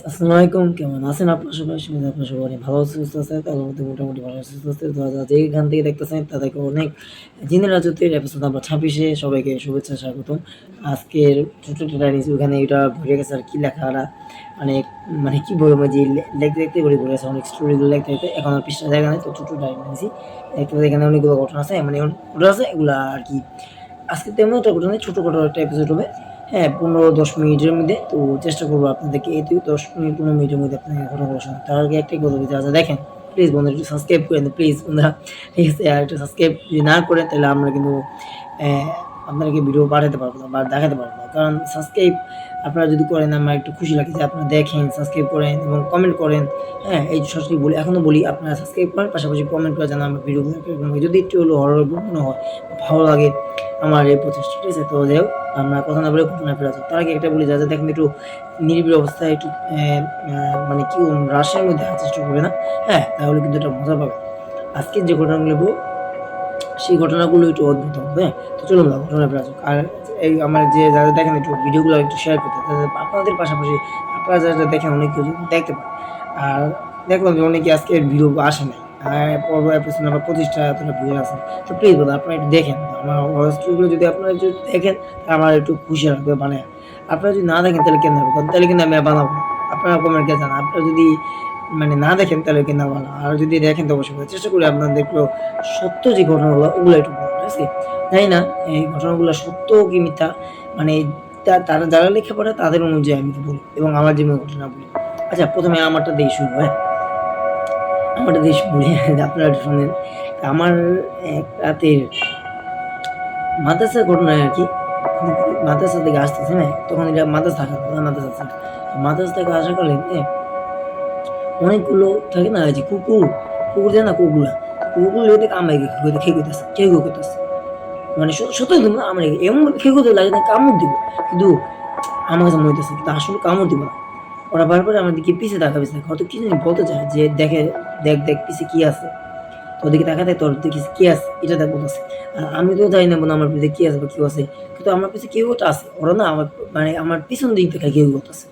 আসসালামু আলাইকুম। কেমন আছেন আপনারা সবাই? শুনে আপনারা সবাই অনেক ভালো আছেন, সুস্থ আছেন। আল্লাহর রহমতে মোটামুটি ভালো আছি, সুস্থ আছি। তো যেখান থেকে দেখতেছেন তাদেরকে অনেক জিনের রাজত্বের এপিসোড নাম্বার 26 এ সবাইকে শুভেচ্ছা স্বাগতম। আজকের ছোট্ট একটা নিউজ ওখানে এটা ভরে গেছে আর কি লেখাটা অনেক মানে কি বলবো যে লিখতে লিখতে ভরে গেছে অনেক স্টোরিগুলো লিখতে লিখতে এখন আর পৃষ্ঠা জায়গা নেই তো ছোট্ট ডায়েরি নিয়েছি। দেখতে পাচ্ছি এখানে অনেকগুলো ঘটনা আছে মানে ঘটনা আছে এগুলা আর কি আজকে তেমন একটা ঘটনা নেই, ছোটখাটো একটা এপিসোড হবে। হ্যাঁ, ১৫-১০ মিনিটের মধ্যে তো চেষ্টা করবো আপনাদেরকে এই ১০ মিনিট ১৫ মিনিটের মধ্যে আপনাদের ঘটনাগুলো শোনাতে। তার আগে একটাই কথা বলতে আচ্ছা দেখেন, প্লিজ বন্ধুরা একটু সাবস্ক্রাইব করে দেন প্লিজ বন্ধুরা, ঠিক আছে? আর একটু সাবস্ক্রাইব যদি না করেন তাহলে আমরা কিন্তু আপনাদেরকে ভিডিও পাঠাতে পারবো না বা দেখাতে পারবো না। কারণ সাবস্ক্রাইব আপনারা যদি করেন আমার একটু খুশি লাগে যে আপনারা দেখেন, সাবস্ক্রাইব করেন এবং কমেন্ট করেন। হ্যাঁ, এই সরাসরি বলি এখনো বলি আপনারা সাবস্ক্রাইব করেন, পাশাপাশি কমেন্ট করে জানান আমার ভিডিওগুলো কিরকম লাগে। যদি একটু হলেও হরর মনে হয়, ভালো লাগে আমার এই প্রচেষ্টা, ঠিক আছে? তো যাই হোক আমরা কথা না বলে ঘটনায় ফেরা যাক। তার আগে একটা বলি যাতে দেখেন একটু নিরিবিলি অবস্থায় একটু মানে কি রাশের মধ্যে হাঁটার চেষ্টা করবে না। হ্যাঁ, তাহলে কিন্তু এটা মজা পাবে। আজকের যে ঘটনাগুলো বলবো সেই ঘটনাগুলো একটু অদ্ভুত হবে। হ্যাঁ? তো চলুন না ঘটনায় ফেরা যাক। আর এই আমার যে যারা দেখেন একটু ভিডিওগুলো একটু শেয়ার করতে তাদের আপনাদের পাশাপাশি আপনারা যারা দেখেন অনেক কেউ যদি দেখতে পারে। আর দেখলাম যে অনেকে আজকে ভিডিও আসে নাই। পর্ব এপিসোড নাম্বার ২৫ টা এতটা ভিউ আছে। তো প্লিজ দাদা আপনারা একটু দেখেন। আমার ভয়েস গুলো যদি আপনারা একটু দেখেন আমার একটু খুশি লাগবে মানে আপনারা যদি না দেখেন তাহলে কেন হবে? তাহলে কিন্তু আমি আর বানাবো না। আপনারা কমেন্ট করে জানান। আপনারা যদি মানে না দেখেন তাহলে কিন্তু বানাবো না। আর যদি দেখেন তো অবশ্যই চেষ্টা করি আপনাদেরকেও সত্য যে ঘটনাগুলো ওগুলো একটু বলার, ঠিক আছে? জানি না এই ঘটনাগুলো সত্য কি মিথ্যা মানে তারা যারা লেখা পড়ে তাদের অনুযায়ী আমি বলি এবং আমার জীবনের ঘটনা বলি। আচ্ছা ১ম এ আমারটা দিয়ে শুরু, হ্যাঁ? আমারটা দিয়ে শুরু বলি আপনারা একটু শোনেন। আমার এক রাতের মাদ্রাসার ঘটনা আরকি। মাদ্রাসা থেকে আসতেছি, হ্যাঁ? তখন এটা মাদ্রাসা থাকা মাদ্রাসা ছিল। মাদ্রাসা থেকে আসাকালীন অনেকগুলো থাকে না এই যে কুকুর যায় না কুকুরগুলা। কুকুরগুলো এদিকে কামড়ায় খেয়ে করতেছে, খেয়ে করতেছে। মানে সত্যি কিন্তু আমার এমনভাবে খেয়ে করতে লাগে না কামড় দিব। কিন্তু আমার কাছে মনে হইতেছে কিন্তু আসলে কামড় দিব না। ওরা বারবার আমার দিকে পিছে তাকাইছে। হয়তো কি জানি বলতে চায় যে দেখে দেখ পিছে কি আছে। তোর দিকে তাকায় তোর দিকে কি আছে এটা দেখ বলতেছে। আর আমি তো জানি না মনে আমার পিছে কি আছে বা কেউ আছে। কিন্তু আমার পিছে কেউ একটা আছে। ওরা না আমার মানে আমার পিছন দিক থেকে কেউ করতেছে।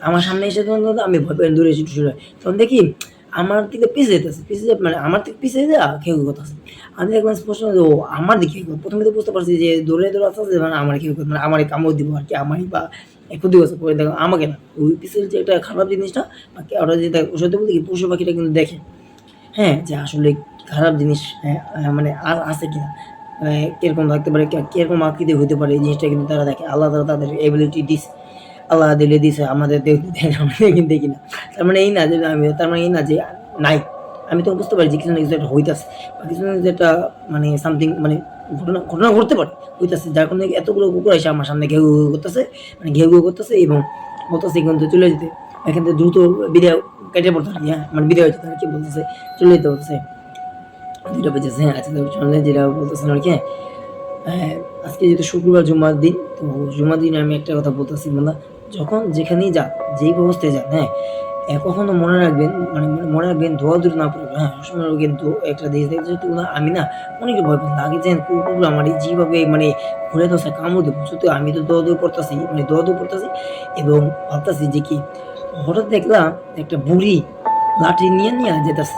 আমার সামনে এসে তখন আমি ভয় পেয়ে দূরে এসে সরে তখন দেখি আমার দিকে পিছে যেতেছে। পিছে মানে আমার থেকে পিছে যা কেউ করতেছে। আমি দেখলাম স্পষ্ট যে ও আমার দিকে প্রথমে তো বুঝতে পারছি যে দৌড়ে আসতেছে মানে আমার কেউ মানে আমারই কামড় দিব আরকি আমারই বা ক্ষতি করছে পরে দেখলাম আমাকে না। ওই পিছের যে একটা খারাপ জিনিসটা বা ওরা যে সত্যি বলতে কি পশু পাখিটা কিন্তু দেখে। হ্যাঁ, যে আসলে খারাপ জিনিস মানে আর আছে কিনা? কিরকম থাকতে পারে, কিরকম আকৃতির হইতে পারে এই জিনিসটা কিন্তু তারা দেখে। আল্লাহ তাআলা তাদের এবিলিটি দিছে। আল্লাহ দিলে দিছে আমাদের দেখতে দেয় না, আমরা কিন্তু দেখি না। তার মানে এই না যে তার মানে এই না যে নাই। আমি তো বুঝতে পারি যে কিছু না কিছু একটা হইতাছে। বা কিছু না কিছু একটা মানে সামথিং মানে ঘটনা ঘটতে পারে, হইতাছে। যার কারণে এতগুলো কুকুর এসে আমার সামনে ঘেউ, ঘেউ করতেছে, মানে ঘেউ, ঘেউ করতেছে এবং বলতেছে এখান থেকে চলে যেতে। এখান থেকে দ্রুত বিদায় কেটে পড়তে আরকি, হ্যাঁ? মানে বিদায় হইতে আরকি বলতেছে, চলে যেতে বলতেছে। ২ টা বেজেছে, হ্যাঁ? আচ্ছা শুনলেন যেটা বলতেছেন আরকি, হ্যাঁ? হ্যাঁ, আজকে যেহেতু শুক্রবার জুম্মার দিন, তো জুম্মার দিনে আমি একটা কথা বলতেছি বন্ধুরা, যখন যেখানেই যান, যেই অবস্থায় যান, হ্যাঁ? কখনো মনে রাখবেন মানে মনে রাখবেন দৌড়াদৌড়ি না করবেন, হ্যাঁ? সবসময় কিন্তু একটা জিনিস দেখতে না আমি না অনেকে ভয় পেতাম। আগে যেন কুকুরগুলো আমার যেভাবে মানে ঘুরে ধরছে কামড় দিত। সত্যি আমি তো দৌড়াদৌড়ি করতেছি, মানে দৌড়াদৌড়ি করতেছি এবং ভাবতেছি যে কি হঠাৎ দেখলাম একটা বুড়ি লাঠি নিয়ে যেতেছে।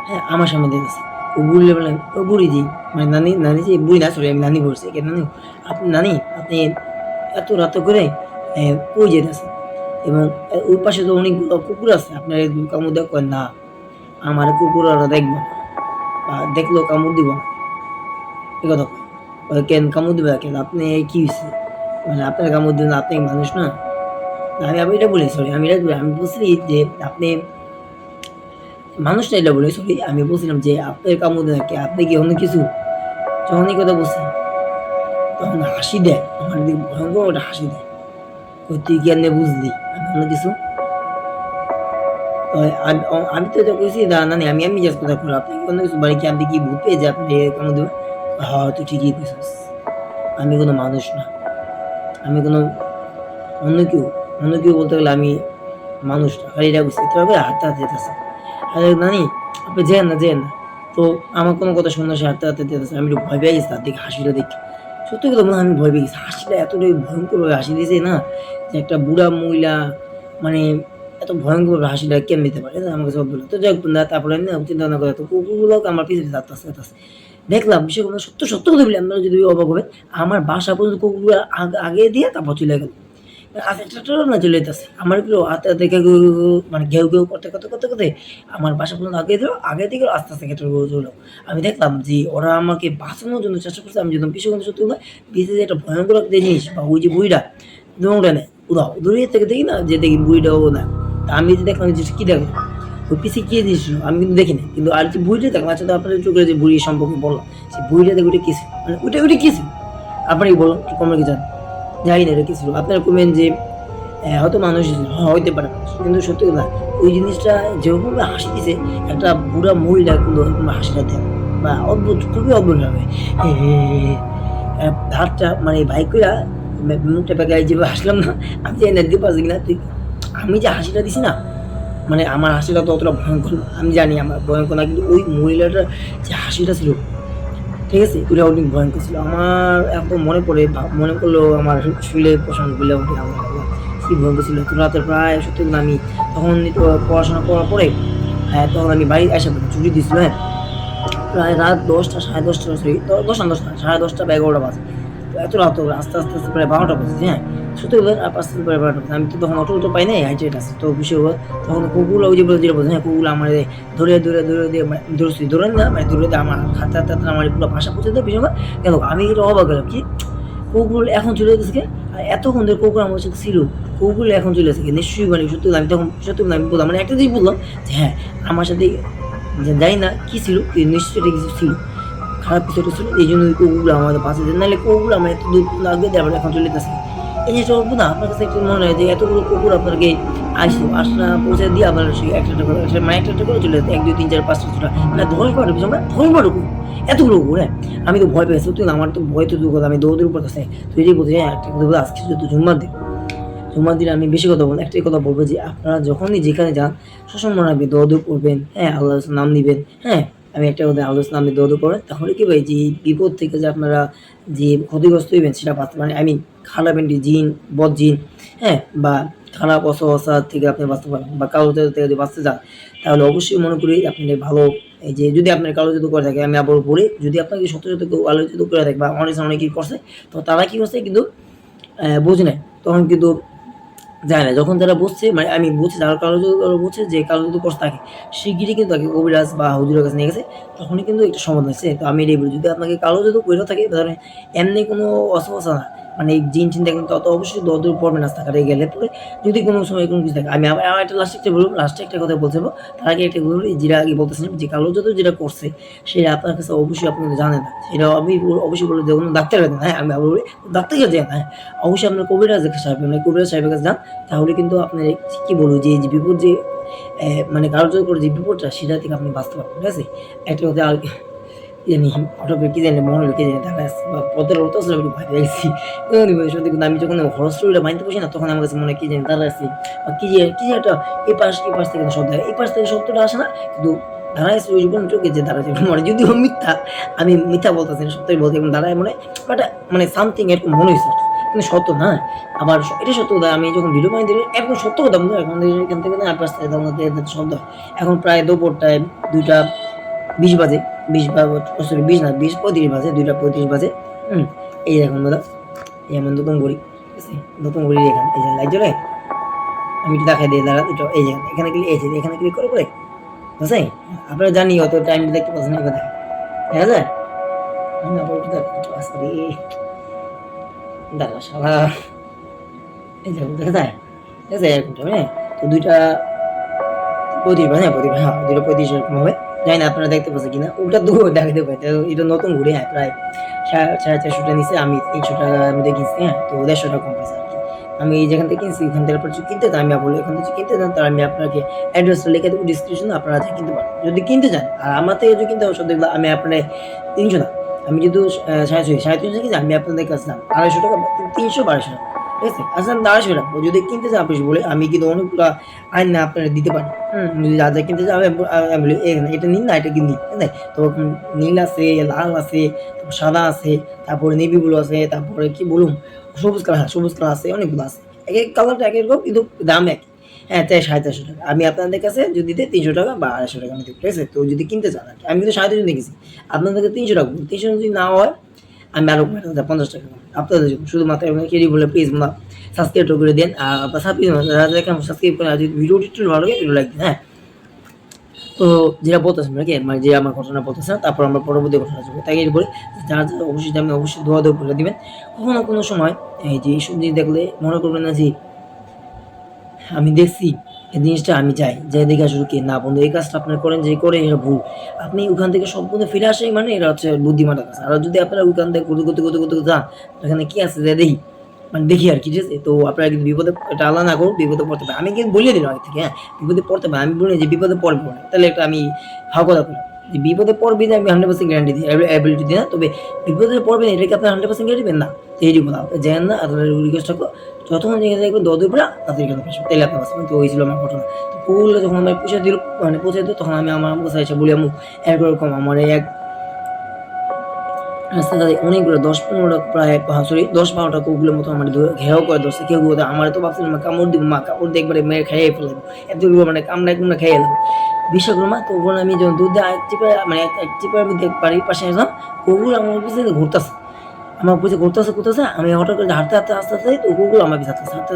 হ্যাঁ, আমার সামনে দিতেছে। ও বুড়ি বললেন, "ও বুড়িজি" মানে নানি যে বুড়ি না সরি আমি নানি বলছি। কে নানু? নানি আপনি এত রাতে করে কই যাইতেছেন? এবং ওই পাশে তো অনেকগুলো কুকুর আছে। আপনার এই কামড় দেওয়া কয়, "না, আমার কুকুর ওরা দেখবে না বা দেখলেও কামড় দিব না।" এ কথা কয়। কয়, "কেন কামড় দিবে কেন? আপনি কি হইছে? মানে আপনার কামড় দিবেন না, আপনি কি মানুষ না?" আমি এটা বলি সরি আমি এটা বলি। আমি বলছি যে আপনি মানুষ না এটা বলি সরি। আমি বলছিলাম যে আপনার কামড় দেয় কে? আপনি কি অন্য কিছু? যখন এই কথা বলছি তখন হাসি দেয়। আমার দিকে ভয়ংকর একটা হাসি দেয়। কই, "তুই কেমনে বুঝলি আমি অন্য কিছু?" আমি তো এটা কইছি নানি আমি জাস্ট কথা কইলাম। আপনি কি অন্য কিছু মানে কি আপনি কি ভূত পেয়েছে আপনি কামড় দিবেন? "হ্যাঁ, তুই ঠিকই কইছস। আমি কোন মানুষ না। আমি কোন অন্য কেউ। অন্য কেউ বলতে গেলে আমি মানুষ না।" খালি এটা কইছি। এভাবে হাঁটতে যেতেছে। আরে নানি আপনি যেয়েন না। তো আমার কোন কথা শুনে সে হাঁটতে যেতেছে। আমি একটু ভয় পেয়ে গেছি তার দিকে হাসিটা দেখে। সত্যি কথা বলতে আমি ভয় পেয়ে গেছি। হাসিটা এতটাই ভয়ংকরভাবে হাসি দিছে না যে একটা বুড়া মহিলা মানে এত ভয়ঙ্কর হাসিটা কেমনে দিতে পারে? আমার কাছে অদ্ভুত লাগে। তো যাই হোক বন্ধুরা, তারপরে আমি না চিন্তা ভাবনা করে তো কুকুরগুলো আমার পিছে, পিছে যাইতাছে। দেখলাম বিষয়গুলো সত্য কথা বলি, আপনারা যদি অবাক হবেন। আমার বাসা পর্যন্ত কুকুরগুলো আগে দিয়ে তারপর চলে গেল। আচ্ছা না চলে যাইতাছে। আমার এগুলো হাতে, হাতে মানে ঘেউ, ঘেউ করতে আমার বাসা পর্যন্ত আগায় দিল। আগায় দিয়ে আস্তে, আস্তে গেটের উপরে চলল। আমি দেখলাম যে ওরা আমাকে বাঁচানোর জন্য চেষ্টা করছে। আমি যখন পিছু সত্যি কথা, পিছে যে একটা ভয়ঙ্কর একটা জিনিস বা ওই যে বুড়িটা দৌড়ে নেয়, উধাও। দৌড়িয়ে থেকে দেখি না যে দেখি বুড়িটাও না। তা আমি যে দেখলাম যে কি দেখলাম? ওই পিছে কি জিনিস ছিল আমি কিন্তু দেখি নাই। কিন্তু আর যে বুড়িটা দেখলাম, আচ্ছা তো আপনাদের চোখে যে বুড়ি সম্পর্কে বললাম, সেই বুড়িটা দেখে ওইটা কি ছিল? মানে ওইটা কি ছিল? আপনারাই বলুন, একটু কমেন্টে কি জানেন? জানি না এটা কি ছিল। আপনারা কমেন্ট যে হয়তো মানুষ হইতে পারে মানুষ। কিন্তু সত্যি কথা, ওই জিনিসটা যেরকমভাবে হাসি দিছে, একটা বুড়া মহিলা কিন্তু ওরকম হাসিটা দেয় বা অদ্ভুত, খুবই অদ্ভুত ভাবে হাতটা মানে বাইক কইরা মুখটা বেঁকায় যেভাবে হাসলাম না, আমি জানি না দিতে পারছি কিনা। তুই আমি যে হাসিটা দিছি না, মানে আমার হাসিটা তো অতটা ভয়ঙ্কর না। আমি জানি আমার ভয়ঙ্কর না, কিন্তু ওই মহিলাটার যে হাসিটা ছিল, ঠিক আছে? ওইটা অনেক ভয়ঙ্কর ছিল। আমার এখন মনে পড়ে, মনে পড়লেও আমার শুলে পছন্দ বলে ওঠে। আমার আল্লাহ, কি ভয়ঙ্কর ছিল! তো রাতের প্রায় সত্যি কথা আমি তখন একটু পড়াশোনা করার পরে, হ্যাঁ, তখন আমি বাড়ি আসা পড়ি, ছুটি দিছিল, হ্যাঁ? প্রায় রাত ১০টা, সাড়ে ১০টা, সরি ১০ না ১০ না, সাড়ে ১০টা বা ১১টা বাজে। তো এত রাত হলো, আস্তে প্রায় ১২টা বাজে, হ্যাঁ? সত্যি কথা আস্তে প্রায় ১২টা বাজে। আমি তো তখন অটো পাই নাই, হাইটে আছে। তো বিষয় হলো তখন কুকুরগুলো ওই যে যেটা বলছেন, হ্যাঁ, কুকুরগুলো আমারে ধরে দিয়ে ধরছি, ধরে না মানে ধরে দিয়ে আমার হাতে আমার পুরো বাসা পৌঁছে দেয়। বিষয় হলো গেল আমি এটা অবাক হলাম কি কুকুরগুলো এখন চলে যেতেছে কে? আর এতক্ষণ ধরে কুকুর আমার সাথে ছিল, কুকুরগুলো এখন চলে গেছে কে? নিশ্চয়ই মানে সত্যি কথা আমি তখন সত্যি কথা আমি বললাম, মানে একটা জিনিস বললাম যে হ্যাঁ, আমার সাথে জানি না কি ছিল, নিশ্চয়ই এটা কিছু ছিল, খারাপ কিছু একটা ছিল। এই জন্য ওই কুকুরগুলো আমাদের পাশে যায়, নাহলে কুকুরগুলো আমরা এত দূর পর্যন্ত আগে দিয়ে আবার এখন চলে যেতেছে। এই জিনিসটা অদ্ভুত না? আপনার কাছে একটু মনে হয় যে এতগুলো কুকুর আপনাকে আসনা পৌঁছে দিয়ে আপনার সেই একটা করে মানে একটা করে চলে যেত, ১, ২, ৩, ৪, ৫, ৬টা মানে ১০-১২টা পিছনে ১০-১২টা কুকুর, এতগুলো কুকুর, হ্যাঁ? আমি তো ভয় পেয়েছি, সত্যি না, আমার তো ভয় তো দূর কথা, আমি দৌড় পড়তেছি। তুই যে বলছিস, হ্যাঁ, একটা কথা বলে আজকে যদি জুম্মার দিন, জুম্মার দিন আমি বেশি কথা বলবো, একটাই কথা বলবো যে আপনারা যখনই যেখানে যান সবসময় মনে রাখবেন দোয়া করবেন, হ্যাঁ, আল্লাহর নাম নিবেন, হ্যাঁ? আমি একটা কথা, আল্লাহর নাম নিয়ে দোয়া করবেন, তাহলে কি ভাই যে বিপদ থেকে যে আপনারা যে ক্ষতিগ্রস্ত হইবেন সেটা বাঁচতে মানে আই মিন খারাপ এন্টি জিন, বদ জিন, হ্যাঁ? বা খারাপ অসহসা থেকে আপনি বাঁচতে পারবেন, বা কালো জাদু থেকে যদি বাঁচতে চান তাহলে অবশ্যই মনে করি আপনি ভালো, এই যে যদি আপনার কালো জাদু করে থাকে, আমি আবার বলি, যদি আপনাকে সত্য কেউ কালো জাদু করে থাকে বা অনেকেই করছে, তো তারা কি করছে কিন্তু বুঝে নেয়। তখন কিন্তু যায় না। যখন তারা বুঝছে মানে আমি বুঝছি যারা কালো জাদু বুঝছে যে কালো জাদু করছে তাকে, শিগগিরই কিন্তু তাকে কবিরাজ বা হুজুরের কাছে নিয়ে গেছে। তখনই কিন্তু একটা সমাধান হইছে। তো আমি এটাই বলি, যদি আপনাকে কালো জাদু কইরা থাকে ধরেন এমনি কোনো অস্ত্রোপচার না। মানে জিন-টিন দেখলে তত অবশ্যই দৌড় পড়বেন রাস্তাঘাটে গেলে পরে, যদি কোনো সময় কোনো কিছু থাকে। আমি আমার একটা লাস্টে একটা বলব, লাস্টে একটা কথা বলতে চাইবো। তার আগে একটা বলি, যেটা আগে বলতেছিলাম যে কালো জাদু যেটা করছে সেটা আপনার কাছে অবশ্যই আপনি কিন্তু জানেন না। সেটা আমি অবশ্যই বলব যে কোনো ডাক্তারের কাছে না, হ্যাঁ? আমি আবার বলি ডাক্তারের কাছে যান, হ্যাঁ? অবশ্যই আপনার কবিরাজ সাহেব মানে কবিরাজ সাহেবের কাছে যান। তাহলে কিন্তু আপনার কি বলবো যে, যে বিপদ যে মানে কার্যকর করে যে বিপদটা সেটা থেকে আপনি বাঁচতে পারবেন। ঠিক আছে? একটা কথা আর কি জানি হঠাৎ করে কি জানি মনে হলো কি জানি দাঁড়ায় আছে বা পথের অটো আসলে আমি একটু ভয় পেয়ে গেছি। সত্যি কিন্তু আমি যখন হরর স্টোরিটা মাইন্ডে বসি না তখন আমার কাছে মনে হয় কি জানি দাঁড়ায় আছি বা কি জানি একটা এই পাশ থেকে শব্দ হয়। এই পাশ থেকে শব্দটা আসে না কিন্তু দাঁড়ায় আছে ওই কোন চোখে যে দাঁড়ায় মানে যদিও মিথ্যা, আমি মিথ্যা বলতেছি না, সত্যই বলতে এবং দাঁড়ায় মনে বাট মানে সামথিং এরকম মনে হইছে আরকি। কিন্তু সত্য না। আবার এটা সত্য কথা, আমি যখন ভিডিও বানাই দিই একদম সত্য কথা বলবো, এখন এখান থেকে না ৮ পাশ থেকে শব্দ হয়। এখন প্রায় দুপুরটায় ২টা ২০ বাজে, ২০ বা সরি ২০ না ২০:৩৫ বাজে, ২টা ৩৫ বাজে। হুম? এই দেখুন দাদা, এই আমার নতুন ঘড়ি, ঠিক আছে? নতুন ঘড়ির এখানে এই যে লাইট জ্বলে, আমি একটু দেখাই দিই দাঁড়ান একটু, এই যে এখানে ক্লিক, এই যে এখানে ক্লিক করে বুঝছেন? আপনারা জানি অত টাইম দেখতে পাচ্ছেন না, এবার দেখেন। দেখা যায়? আমি আবার একটু দেখাই, একটু আস্তে দিয়ে দাঁড়া শালা, এই দেখুন দেখা যায়? ঠিক আছে? এরকম টাইমে, তো ২টা ৩৫ হ্যাঁ, ২টা ৩৫ এরকম হবে। জানি না আপনারা দেখতে পাচ্ছেন কিনা? ওটা তো দেখাতে পাই। তো এটা নতুন ঘুড়ি, হ্যাঁ, প্রায় ৳৪৫০ নিছে। আমি ৳৩০০ মধ্যে কিনছি, হ্যাঁ? তো ৳১৫০ কম পাইছি আরকি। আমি যেখান থেকে কিনছি ওখান থেকে আপনারা যদি কিনতে চান, আমি বলি এখান থেকে যদি কিনতে চান তাহলে আমি আপনাকে অ্যাড্রেসটা লিখে দেব ডিসক্রিপশনে, আপনারা যেয়ে কিনতে পারেন। যদি কিনতে চান আর আমার থেকে যদি কিনতে হয় সত্যি কথা আমি আপনারে ৩০০ না। আমি যেহেতু ৩৫০ কিনছি, আমি আপনাদের কাছে দাম ৳২৫০ বা ৩০০ ৳২২০০, ঠিক আছে? আচ্ছা ৳২২০ যদি কিনতে চান আপনি বলে আমি কিন্তু অনেকগুলা আইনা আপনারা দিতে পারি। হুম? যদি যা কিনতে চান আমি বলি এটা নিন না, এটা কি নিন, ঠিক আছে? তো নীল আছে, লাল আছে, তারপর সাদা আছে, তারপরে নেভি ব্লু আছে, তারপরে কি বলুম সবুজ কালার, হ্যাঁ, সবুজ কালার আছে, অনেকগুলো আছে। একেক কালারটা একেক রকম কিন্তু দাম একই। হ্যাঁ, চাই 450 টাকা। আমি আপনাদের কাছে যদি দিই 300 টাকা বা 250 টাকা আমি দেব, ঠিক আছে? তো যদি কিনতে চান আরকি। আমি কিন্তু 350 দেখেছি। আপনাদেরকে 300 টাকা বলবো। 300 যদি না হয় আমি আরো কমায় দেব 50 টাকা করে। আপনাদের জন্য শুধুমাত্র আপনাকে কেডি বলে প্লিজ সাবস্ক্রাইব করে দেন। আপনার যারা দেখেন সাবস্ক্রাইব করে, আর যদি ভিডিওটি একটু ভালো লাগে একটু লাইক দিন, হ্যাঁ? তো যেটা বলতেছেন নাকি, মানে যে আমার ঘটনা বলতেছেন, তারপর আমরা পরবর্তী ঘটনা যাবো। তাই বলি, যারা অবশ্যই আমি অবশ্যই দোয়া করে দিবেন। কখনো কোনো সময় এই যে এইসব জিনিস দেখলে মনে করবেন না যে আমি দেখছি এই জিনিসটা আমি চাই যে দেখে আসলে কি না বন্ধু, এই কাজটা আপনারা করেন যে করে এটা ভুল। আপনি ওখান থেকে সম্পূর্ণ ফিরে আসেই মানে এটা হচ্ছে বুদ্ধিমানের কাজ। আর যদি আপনারা ওখান থেকে করতে যান, এখানে কি আছে যে দেখি, মানে দেখি আর কি, ঠিক আছে? তো আপনারা কিন্তু বিপদে, এটা আল্লাহ না করুক, বিপদে পড়তে পারে। আমি কিন্তু বলে দিলাম আগে থেকে, হ্যাঁ? বিপদে পড়তে পারে। আমি বলি যে বিপদে পড়বে না। তাহলে একটা আমি হাও কথা বললাম যে বিপদে পড়বি না, আমি 100% গ্যারান্টি দিই, এবিলিটি দিই না। তবে বিপদে পড়বেন এটা কি আপনার 100% গ্যারান্টি দিবেন না? তো এইটি বলা যেন না, আপনার রিকোয়েস্ট থাকো যতক্ষণ যেখানে দেখবেন দৌড় পড়া তাদের এখানে আসবে, তাইলে আপনার বাঁচবেন। তো ওই ছিল আমার ঘটনা। তো কুকুরগুলো যখন আমার পৌঁছে দিল, মানে পৌঁছে দিল, তখন আমি আমার আম্মুর কাছে এসে বলি, আম্মু এরকম আমার এই এক রাস্তাঘাটে অনেকগুলো 10-15টা প্রায় সরি 10-12টা কুকুরের মতো আমার ঘেরাও করে ধরছে। কেউ আমার তো ভাবছিলাম কামড় দিব, মা কামড় দিয়ে একবারে মেরে খেয়ে ফেলবো, এতগুলো মানে কামড়া খেয়ে এলাম। বিশ্বাস করো মা, তখন আমি যখন দুধ দিয়ে এক চিপে মানে এক চিপার মধ্যে বাড়ির পাশে আসলাম, কুকুর আমার পিছনে ঘুরতেছে, আমার পিছনে ঘুরতেছে। আমি হঠাৎ করে হাঁটতে তো কুকুর আমার পিছনে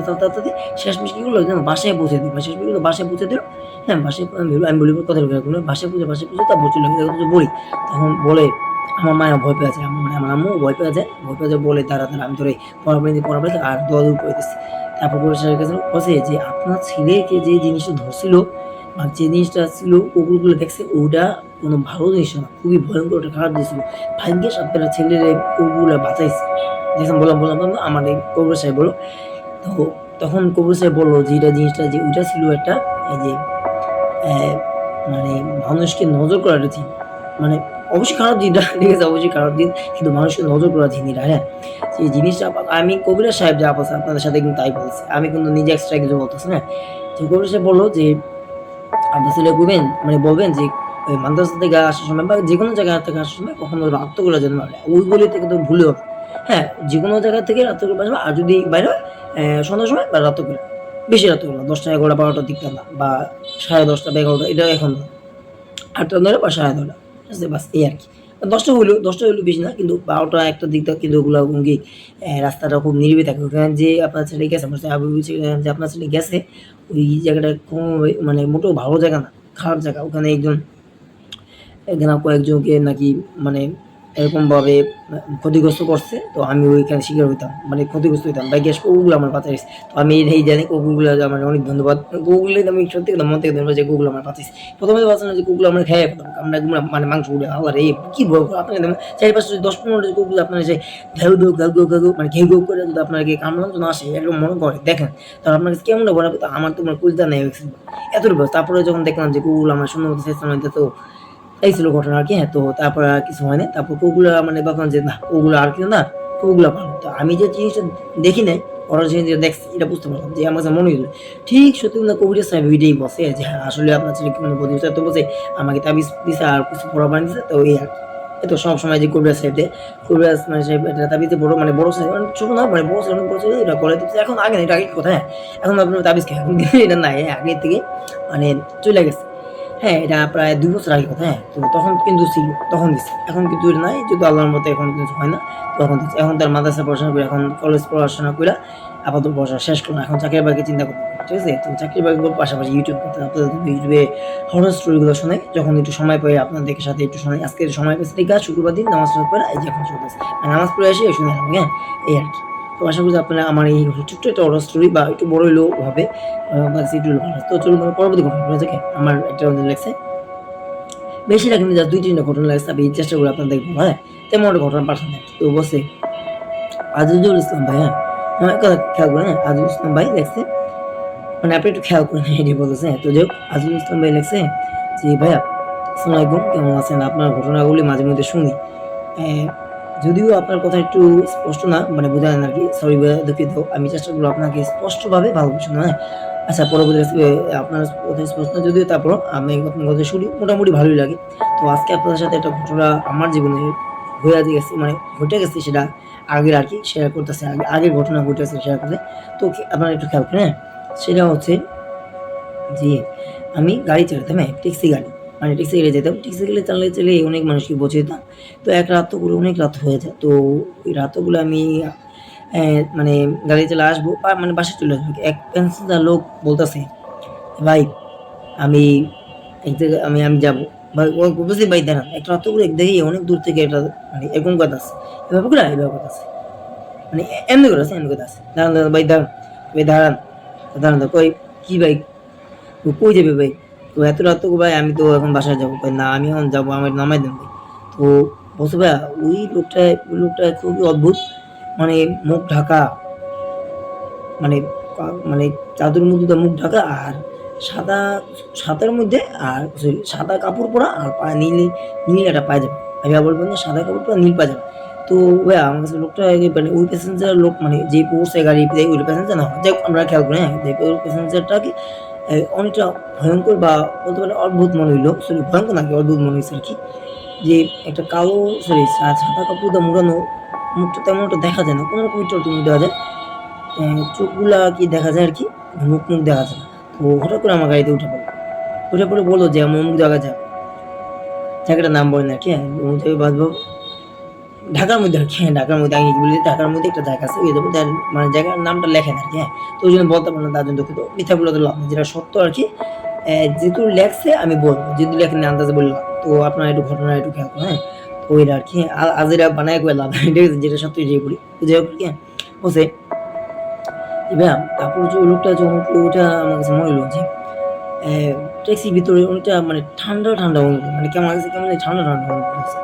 হাঁটতে শেষমেশ কি করলো জানো, বাসায় পৌঁছে দিল। শেষমেশ কি হলো, বাসায় পৌঁছে দিল। হ্যাঁ, বাসায় আমি বলি কথা বলি, বাসায় পৌঁছে তারপর চলে গেছে, বলি। তখন বলে আমার মায়া ভয় পেয়ে আছে, মানে আমার আম্মু ভয় পেয়ে যায়, বলে দাঁড়া আমি ধরে পড়াবেন আর দোয়া দূর করে দিচ্ছি। তারপর পরিষ্কার কাছে বলছে যে আপনার ছেলেকে যে জিনিসটা ধরছিল বা যে জিনিসটা ছিল কুকুরগুলো দেখছে, ওটা কোনো ভালো জিনিস না, খুবই ভয়ঙ্কর, ওটা খারাপ জিনিস ছিল। ভাগ্যিস আপনার ছেলের এই কুকুরগুলো বাঁচাইছে। দেখলাম, বললাম আমার এই কবর সাহেব বলো। তো তখন কবর সাহেব বললো যে এটা জিনিসটা যে ওইটা ছিল একটা এই যে মানে মানুষকে নজর করার একটা জিনিস, মানে অবশ্যই খারাপ জিনিসটা, ঠিক আছে? অবশ্যই খারাপ জিনিস, কিন্তু মানুষকে নজর করা জিনিসটা, হ্যাঁ? সেই জিনিসটা আমি কবিরাজ সাহেব যা বলছে আপনাদের সাথে কিন্তু তাই বলছি, আমি কিন্তু নিজে এক্সট্রা কিছু বলতেছি না। তো কবিরাজ সাহেব বললো যে আপনার ছেলে মানে বলবেন যে ওই মাদ্রাসা থেকে আসার সময় বা যেকোনো জায়গা থেকে আসার সময় কখনো রাত্র করে যেন না, ওই গলি থেকে তো ভুলেও না, হ্যাঁ? যেকোনো জায়গা থেকে রাত্র করে বাজবে। আর যদি বাইরে হয় সন্ধ্যার সময় বা রাত্র করে, বেশি রাত্র করে না, 10টা 11টা 12টার দিকটা না, বা 10:30 বা 11টা, এটা এখন না, 8টা 9টা বা 9:30, ঠিক আছে? বাস এই আর কি। 10টা হইলেও বেশি না, কিন্তু 12টা 1টার দিকটা কিন্তু ওগুলা কি রাস্তাটা খুব নিরিবিলি থাকে। ওখানে যে আপনার ছেলে গেছে, আমার আবু বলছে যে আপনার ছেলে গেছে, ওই জায়গাটা কোনো মানে মোটেও ভালো জায়গা না, খারাপ জায়গা। ওখানে এখানে কয়েকজনকে নাকি মানে এরকমভাবে ক্ষতিগ্রস্ত করছে। তো আমি ওইখানে শিকার হইতাম, মানে ক্ষতিগ্রস্ত হইতাম। ভাগ্যিস কুকুরগুলো আমার বাঁচাইছে। তো আমি এটাই জানি কুকুরগুলো আমার অনেক ধন্যবাদ। কুকুরগুলো আমি সত্যি কথা মন থেকে ধন্যবাদ যে কুকুরগুলো আমার বাঁচাইছে। ১ম এ তো ভাবছিলাম যে কুকুরগুলো আমরা খেয়ে ফেলতাম। আমরা মানে মাংসগুলো আল্লাহরে কি বলবো আপনার, চারিপাশে যদি ১০-১৫ টা কুকুর আপনার এসে ঘেউ মানে ঘেউ করে যদি আপনাকে কামড়ানোর জন্য আসে, এরকম মনে করে দেখেন, তাহলে আপনার কাছে কেমন হবে? তো আমার তো কলিজা নেই এতটুকু। তারপরে যখন দেখলাম যে কুকুরগুলো আমার সুন্দর মতো চেষ্টা তো এই ছিল ঘটনা আরকি, হ্যাঁ? তো তারপর আর কিছু হয় নাই। তারপর ওগুলা মানে ভাবলাম যে, নাহ ওগুলো আর কেউ না, ওগুলা ভালো। তো আমি যে জিনিসটা দেখি নাই, ওরা যে জিনিসটা দেখছে এটা বুঝতে পারলাম যে আমার কাছে মনে হইল। ঠিক সত্যি না, কবিরাজ সাহেব ওইটাই বলছে যে, হ্যাঁ, আসলে আপনার ছেলে কোনো প্রতিষ্ঠা তো বলছে, আমাকে তাবিজ দিছে আর কিছু পড়া বানিয়ে দিছে। তো এই আরকি। এই তো সবসময় যে কবিরাজ সাহেব দেয়, কবিরাজ মানে সাহেব এটা তাবিজে বড় মানে বড় সাহেব মানে ছোট না, মানে বড় সাহেব অনেক বড় ছিল, এটা করে দিচ্ছে। এখন আগে না, এটা আগের কথা, হ্যাঁ? এখন আপনার তাবিজ খায়, এখন কিন্তু এটা নাই, হ্যাঁ? আগের থেকে মানে চইলা গেছে। হ্যাঁ, এটা প্রায় ২ বছর আগের কথা, হ্যাঁ? তো তখন কিন্তু ছিল, তখন দিছে। এখন কিন্তু এটা নাই, যেহেতু আল্লাহর মতে এখন কিছু হয় না। তখন দিছে। এখন তার মাদ্রাসায় পড়াশোনা করে, এখন কলেজ পড়াশোনা কইরা আপাতত পড়াশোনা শেষ করলো। এখন চাকরি-বাকরির চিন্তা করতেছে, ঠিক আছে? তো চাকরি-বাকরির পাশাপাশি YouTube করতেছে। আপনাদের যদি YouTube এ হরর স্টোরি গুলো শোনাই, যখন একটু সময় পাই আপনাদের সাথে একটু শোনাই। আজকে সময় পেয়েছি দেখে শুক্রবার দিন নামাজ পড়ে এই যে এখন শুনতেছি। নামাজ পড়ে এসে শুনলাম, হ্যাঁ? এই আরকি। তো আশা করি আপনারা আমার এই ছোট্ট একটা হরর স্টোরি বা একটু বড় হইলেও হবে, আপনার কাছে একটু ভালো। তো চলুন পরবর্তী ঘটনা থেকে আমার একটা লাগছে। বেশি লাগেনি, জাস্ট ২-৩ টা ঘটনা লাগছে। আমি চেষ্টা করি আপনাদের বলার, হ্যাঁ? তেমন একটা ঘটনা পাঠানো। তো বলছে আজিজুল ইসলাম ভাই, হ্যাঁ? আমার একটা খেয়াল করেন, হ্যাঁ? আজিজুল ইসলাম ভাই লেখছে, মানে আপনি একটু খেয়াল করেন এটাই বলতেছে, হ্যাঁ? তো যাই হোক, আজিজুল ইসলাম ভাই লেখছে যে, "ভাইয়া আসসালামু আলাইকুম, কেমন আছেন? আপনার ঘটনাগুলি মাঝে মধ্যে শুনি। অ্যা যদিও আপনার কথা একটু স্পষ্ট না, মানে বোঝা যায় না আরকি। সরি ভাইয়া, দুঃখিত। আমি চেষ্টা করব আপনাকে স্পষ্টভাবে ভালোভাবে শোনার, হ্যাঁ? আচ্ছা, পরবর্তী আপনার কথা স্পষ্ট না যদিও, তারপরও আমি আপনার কথা শুনি, মোটামুটি ভালোই লাগে। তো আজকে আপনাদের সাথে একটা ঘটনা আমার জীবনে হইয়া গেছে, মানে ঘটে গেছে, সেটা আগের আরকি শেয়ার করতেছি। আগের ঘটনা ঘটেছে শেয়ার করতে। তো আপনারা একটু খেয়াল করেন, হ্যাঁ? সেটা হচ্ছে জি, আমি গাড়ি চালাতাম, হ্যাঁ, ট্যাক্সি গাড়ি। মানে ট্যাক্সি গাড়ি যেতাম। ট্যাক্সি গাড়ি চালাতে অনেক মানুষকে পৌঁছে দিতাম। তো এক রাত তো করে অনেক রাত হয়ে যায়। তো ওই রাতগুলো আমি মানে গাড়ি চালায় আসবো মানে বাসায় চলে আসবো। এক প্যাসেঞ্জার লোক বলতেছে, "ভাই আমি এক জায়গায় আমি যাবো।" ভাই ও বলতেছি, "ভাই দাঁড়ান।" একটা রাত করে দেখি অনেক দূর থেকে একটা মানে এরকম কইতাছে। এভাবে করে এভাবে কইতাছে। মানে এমনি কইতাছে, এমনি কইতাছে। "দাঁড়ান, দাঁড়ান ভাই দাঁড়ান, ভাই দাঁড়ান, দাঁড়ান।" কই, "কি ভাই? কই যাবে ভাই?" তো এত রাত তো ভাই আমি তো এখন বাসায় যাবো। কই, "না আমি এখন যাবো, আমারে নামায় দেন ভাই।" তো বলছে, "ভাইয়া ওই লোকটা খুবই অদ্ভুত। মানে মুখ ঢাকা, মানে মানে চাদরের মধ্যে তার মুখ ঢাকা আর সাদা সাদার মধ্যে আর সরি সাদা কাপড় পরা আর পায়ে নীল একটা পায়জামা।" আমি আবার বললাম যে, "সাদা কাপড় পরা নীল পায়জামা।" তো ভাইয়া আমার কাছে লোকটা মানে ওই প্যাসেঞ্জার লোক মানে যে পড়ছে গাড়িতে ওই প্যাসেঞ্জার না। যাই হোক আমরা খেয়াল করি, হ্যাঁ? যে ওই প্যাসেঞ্জারটাকে অনেকটা ভয়ংকর বা বলতে পারেন অদ্ভুত মনে হইলো। সরি ভয়ংকর না, অদ্ভুত মনে হইছে আরকি। যে একটা কালো সরি সাদা কাপড় দিয়ে মোড়ানো, মুখটা তেমন একটা দেখা যায় না। কোনরকম একটু দেখা যায়। চোখগুলা কি দেখা যায় আরকি। মুখ দেখা যায় না। তো হঠাৎ করে আমার গাড়িতে উঠে পড়ল। উঠে পড়ে বলল যে, "অমুক জায়গায় যা।" জায়গাটার নাম বলেন আরকি, হ্যাঁ? অমুক জায়গায় বাসবো ঢাকার মধ্যে আরকি, হ্যাঁ, ঢাকার মধ্যে আমি কি বলি ঢাকার মধ্যে একটা জায়গা আছে। ওই যাবো মানে জায়গার নামটা লেখেন আরকি, হ্যাঁ? তো ওইজন্য বলতে পারলাম না, তার জন্য দুঃখিত। মিথ্যা বলে তো লাভ নেই। যেটা সত্য আরকি যেহেতু লেখছে আমি বলব। যেহেতু লেখেনি আন্দাজে বললাম। তো আপনারা একটু ঘটনা একটু খেয়াল করেন, হ্যাঁ? তো ওইটা আরকি আজেরা বানায় কইয়া লাভ নাই। ঠিক আছে? যেটা সত্য ওইটাই বলি। তো যাই হোক, হ্যাঁ? বলছে, "ভাইয়া" তারপর যে ওই লোকটা যখন উঠলো ওইটা আমার কাছে মনে হইলো যে ট্যাক্সির ভিতরে অনেকটা মানে ঠান্ডা অনুভব। মানে কেমন লাগছে কেমন জানি ঠান্ডা অনুভব হইছে।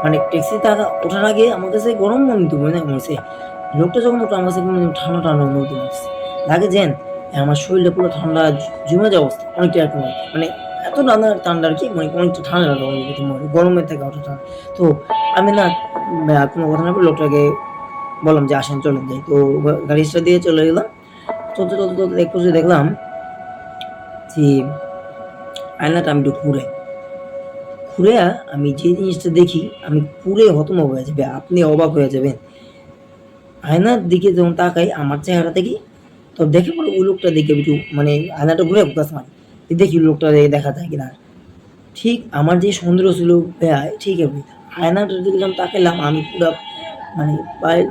মানে ট্যাক্সিতে ওঠার আগে আমার কাছে গরম মনে হইতো মনে হইছে। লোকটা যখন উঠলো আমার কাছে কেমন যেন ঠান্ডা অনুভূতি হচ্ছে। লাগে যেন আমার শরীরটা পুরো ঠান্ডা জমে যাওয়া অবস্থা। অনেকটা এরকম আরকি। মানে এত ঠান্ডা আরকি মানে অনেকটা ঠান্ডা অনুভূতি মনে হয়। গরমের থেকে অনেকটা ঠান্ডা। তো আমি না কোনো কথা না বলে লোকটাকে বললাম যে, "আসেন চলেন যাই।" তো গাড়ি স্টার্ট দিয়ে চলে গেলাম। চলতে এক পর্যায়ে দেখলাম যে আয়নাটা আমি একটু ঘুরাইয়া আমি যে জিনিসটা দেখি আমি পুরাই হতভম্ব হয়ে যাই। আপনি অবাক হয়ে যাবেন। আয়নার দিকে যখন তাকাই আমার চেহারা দেখি, তো দেখে পরে ওই লোকটা দেখে একটু মানে আয়নাটা ঘুরে ফোকাস মারি। দেখি লোকটা দেখা যায় কিনা। ঠিক আমার যে সন্দেহ ছিল ঠিক আয়নাটার দিকে যখন তাকাইলাম আমি পুরা মানে পায়ের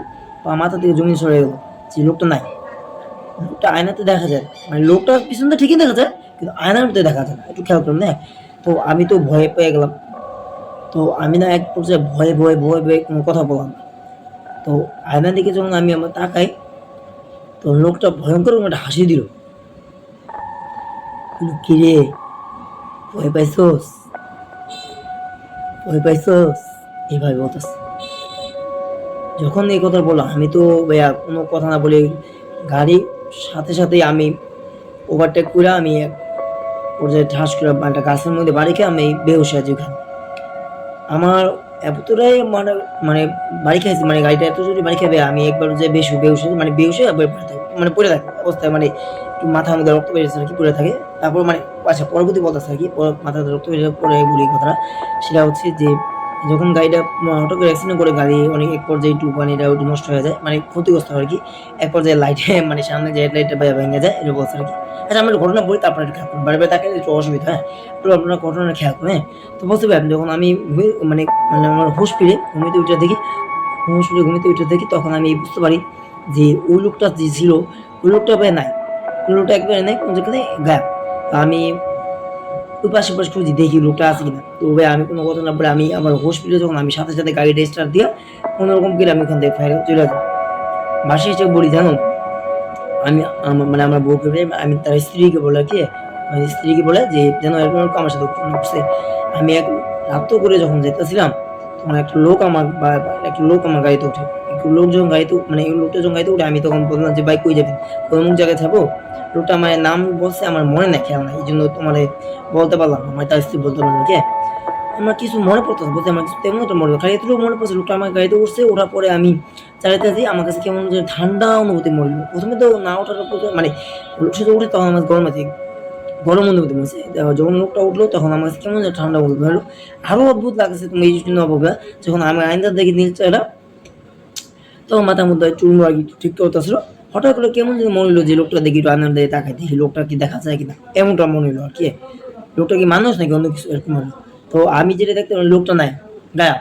মাথা থেকে জমিন সরে গেল। যে লোকটা নাই। লোকটা আয়নাতে দেখা যায়। মানে লোকটার পিছনটা ঠিকই দেখা যায়, কিন্তু আয়নার ভিতরে দেখা যায় না। একটু খেয়াল করুন, হ্যাঁ? তো আমি তো ভয় পেয়ে গেলাম। তো আমি না এক পর্যায়ে ভয়ে কোনো কথা বললাম না। তো আয়নার দিকে যখন আমি আমার তাকাই, তো লোকটা ভয়ংকর রকম একটা হাসি দিল। বলল, "কিরে ভয় পাইছোস? ভয় পাইছোস?" এভাবে বলতেছে। যখন এই কথা বলল আমি তো ভাইয়া কোনো কথা না বলে গাড়ির সাথেই আমি ওভারটেক কইরা আমি এক পর্যায়ে ঠাস করে একটা গাছের মধ্যে বাড়ি খেয়ে আমি বেহুশ হয়ে যাই ওখানে। আমার এতটাই মানে মানে বাড়ি খাইছি মানে গাড়িটা এত জোরে বাড়ি খাবে আমি একবার যে বেহুশ হয়ে মানে বেহুশ হয়ে পড়ে থাকি মানে পড়ে থাকি অবস্থায় মানে একটু মাথার মধ্যে রক্ত বেরিয়েছে আরকি পড়ে থাকে। তারপর মানে আচ্ছা পরবর্তী বলতেছে আরকি মাথার মধ্যে রক্ত বেরিয়ে পরে বলি কথাটা। সেটা হচ্ছে যে যখন গাড়িটা হঠাৎ করে অ্যাক্সিডেন্ট করে গাড়ি অনেক এক পর্যায়ে একটু মানে এটা একটু নষ্ট হয়ে যায়। মানে ক্ষতিগ্রস্ত হয় আরকি। এক পর্যায়ে লাইটে মানে সামনে যে হেডলাইটটা ভেঙে যায় এটা বলছে আরকি। আচ্ছা আমি একটা ঘটনা বলি তারপরে একটু খেয়াল করুন। বারে তাকালে একটু অসুবিধা, হ্যাঁ? তো আপনারা ঘটনাটা খেয়াল করুন, হ্যাঁ? তো বলতে পারেন যখন আমি মানে মানে আমার হুঁশ ফিরে ঘুমিতে উঠে দেখি তখন আমি বুঝতে পারি যে ওই লোকটা যে ছিল ওই লোকটা ভাই নাই। ওই লোকটা একবারে নাই কোন যেখানে গায়েব। তো আমি ওই পাশে খুঁজি দেখি লোকটা আছে কিনা। তো ভাই আমি কোনো কথা না বলে আমি আমার হুঁশ ফিরে যখন আমি সাথে গাড়িটা স্টার্ট দিয়া কোনরকম করে আমি ওখান থেকে চলে যাই। বাসায় এসে বলি জানো আমি মানে আমার বউকে আমি তার স্ত্রীকে বলে কি মানে স্ত্রীকে বলে যে যেন এরকম আমার সাথে ঘটনা ঘটছে। আমি এক রাত্র করে যখন যাইতেছিলাম তখন একটা লোক আমার গাড়িতে ওঠে। একটু লোক যখন গাড়িতে মানে এই লোকটা যখন গাড়িতে উঠে আমি তখন বললাম যে, "ভাই কই যাবেন?" অমুক জায়গায় যাবো। লোকটা আমার নাম বলছে আমার মনে নাই খেয়াল নাই। এজন্য তোমারে বলতে পারলাম না। মানে তার স্ত্রী বলতে পারল না কি? আমার কিছু মনে পড়তেছে বলতে আমার কিছু তেমন একটা মনে খালি এতটুকু মনে পড়ছে লোকটা আমার গাড়িতে উঠছে ওঠার পরে আমি চালাইতেছি আমার কাছে কেমন যেন ঠান্ডা অনুভূতি মনে হলো। ১ম এ তো না ওঠার পরে মানে লোকটা যখন উঠে তখন আমার গরম অনুভূতি হইছে। যখন লোকটা উঠলো তখন আমার কাছে কেমন যেন ঠান্ডা অনুভূতি হলো। আরো অদ্ভুত লাগতেছে তুমি এই জিনিসটা অবাক হবা। যখন আমি আইনাতে দেখি নীল চেহারা তখন মাথার মধ্যে চুলগুলো আরকি ঠিক করতেছিল। হঠাৎ করে কেমন যেন মনে হলো যে লোকটা দেখি একটু আনন্দ দিয়ে তাকাই দেখি লোকটা কি দেখা যায় কিনা, এমনটা মনে হলো আর কি। লোকটা কি মানুষ নাকি অন্য কিছু এরকম হলো। তো আমি যেটা দেখতে পেলাম লোকটা নাই, গায়েব,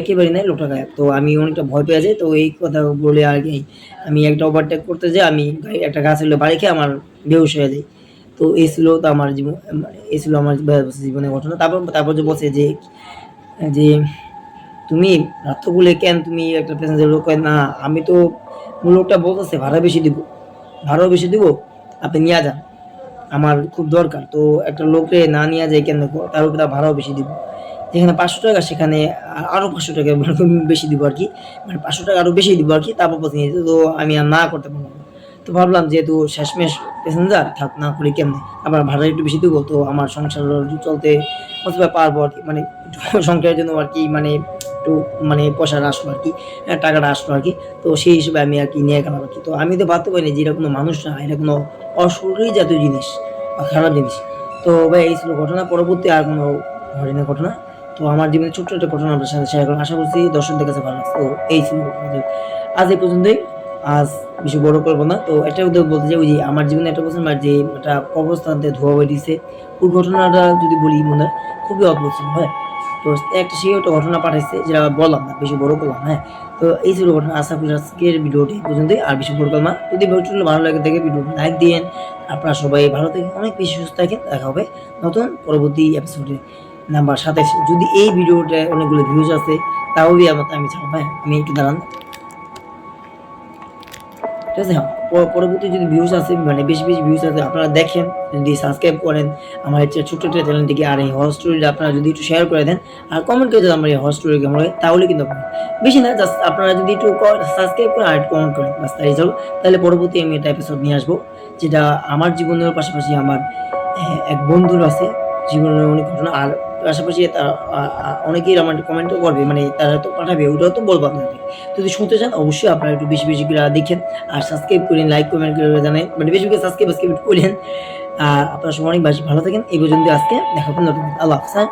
একেবারেই নাই, লোকটা গায়েব। তো আমি অনেকটা ভয় পেয়ে যাই। তো এই কথা বলে আর কি আমি একটা ওভারটেক করতে যাই, আমি একটা গাছের বাড়ি খেয়ে আমার বেহুশ হয়ে যাই। তো এই ছিল তো আমার জীবন, মানে এই ছিল আমার জীবনের ঘটনা। তারপর যে বলছে যে যে তুমি রাত্র বলে কেন তুমি একটা প্যাসেঞ্জার লোক কয় না, আমি তো লোকটা বলতেছে ভাড়া বেশি দিব, ভাড়াও বেশি দিব, আপনি নিয়ে যান, আমার খুব দরকার। তো একটা লোকরে না নিয়ে যায় কেন, তার উপরে তার ভাড়াও বেশি দিব। যেখানে ৫০০ টাকা সেখানে আরো ৫০০ টাকা বেশি দিব আর কি, মানে ৫০০ টাকা আরো বেশি দিব আর কি। তারপর পৌঁছে নিয়ে যেত। তো আমি আর না করতে পারলাম না। তো ভাবলাম যেহেতু শেষমেশ প্যাসেঞ্জার থাক, না করি কেমনে, আবার ভাড়া একটু বেশি দেবো, তো আমার সংসার চলতে অথবা পারবো আর কি, মানে একটু সংসারের জন্য আর কি, মানে একটু মানে পয়সাটা আসলো আর কি, টাকাটা আসলো আর কি। তো সেই হিসেবে আমি আর কি নিয়ে গেলাম আর কি। তো আমি তো ভাবতে পারিনি যে এটা কোনো মানুষ না, এটা কোনো অশরীরী জাতীয় জিনিস বা খারাপ জিনিস। তো ভাই এই ছিল ঘটনা, পরবর্তী আর কোনো ঘটেনি ঘটনা। তো আমার জীবনে ছোট্ট একটা ঘটনা আপনার সাথে শেয়ার করলাম, আশা করছি দর্শকদের কাছে ভালো লাগছে। তো এই ছিল আমাদের আজ এই পর্যন্তই, আজ বেশি বড় করবো না। তো একটা কথা বলতে চাই, ওই যে আমার জীবনে একটা বছর যে একটা কবরস্থানতে ধোয়া বেরিয়েছে, ওই ঘটনাটা যদি বলি মনে হয় খুবই অদ্ভুত ছিল। হ্যাঁ, তো একটা সেই একটা ঘটনা পাঠাইছে যেটা বললাম না, বেশি বড় করলাম। হ্যাঁ, তো এই ছিল ঘটনা। আশা করি আজকের ভিডিওটি এই পর্যন্তই, আর বেশি বড় করলাম না। যদি ভিডিওটি ভালো লাগে থাকে ভিডিওটি লাইক দিয়েন। আপনারা সবাই ভালো থাকেন, অনেক বেশি সুস্থ থাকেন। দেখা হবে নতুন পরবর্তী এপিসোডে নাম্বার ২৭। যদি এই ভিডিওটা অনেকগুলো ভিউজ আছে তাহলে আমি ছাড়ব। হ্যাঁ, আমি একটু দাঁড়ান, ঠিক আছে। হ্যাঁ, পরবর্তী যদি ভিউজ আছে, মানে বেশি ভিউজ আছে, আপনারা দেখেন, যদি সাবস্ক্রাইব করেন আমার এই ছোট্ট একটা চ্যানেলটিকে, আর এই হরর স্টোরিটা আপনারা যদি একটু শেয়ার করে দেন আর কমেন্ট করে দেন আমার এই হরর স্টোরি কেমন লাগে, তাহলে কিন্তু বেশি না, জাস্ট আপনারা যদি একটু সাবস্ক্রাইব করেন আর কমেন্ট করেন, বাস তাই চলো। তাহলে পরবর্তী আমি একটা এপিসোড নিয়ে আসবো, যেটা আমার জীবনের পাশাপাশি আমার এক বন্ধুর আছে জীবনের অনেক ঘটনা, আর পাশাপাশি অনেকেই আমার কমেন্টও করবে, মানে তারা তো পাঠাবে, ওটাও তো বলবো আপনাদের। যদি শুনতে চান অবশ্যই আপনারা একটু বেশি করে দেখেন, আর সাবস্ক্রাইব করেন, লাইক কমেন্ট করে জানাই, মানে বেশি সাবস্ক্রাইব করেন। আর আপনারা সবাই অনেক বেশি ভালো থাকেন। এই পর্যন্ত আজকে দেখা হবে নতুন। আল্লাহ হাফেজ।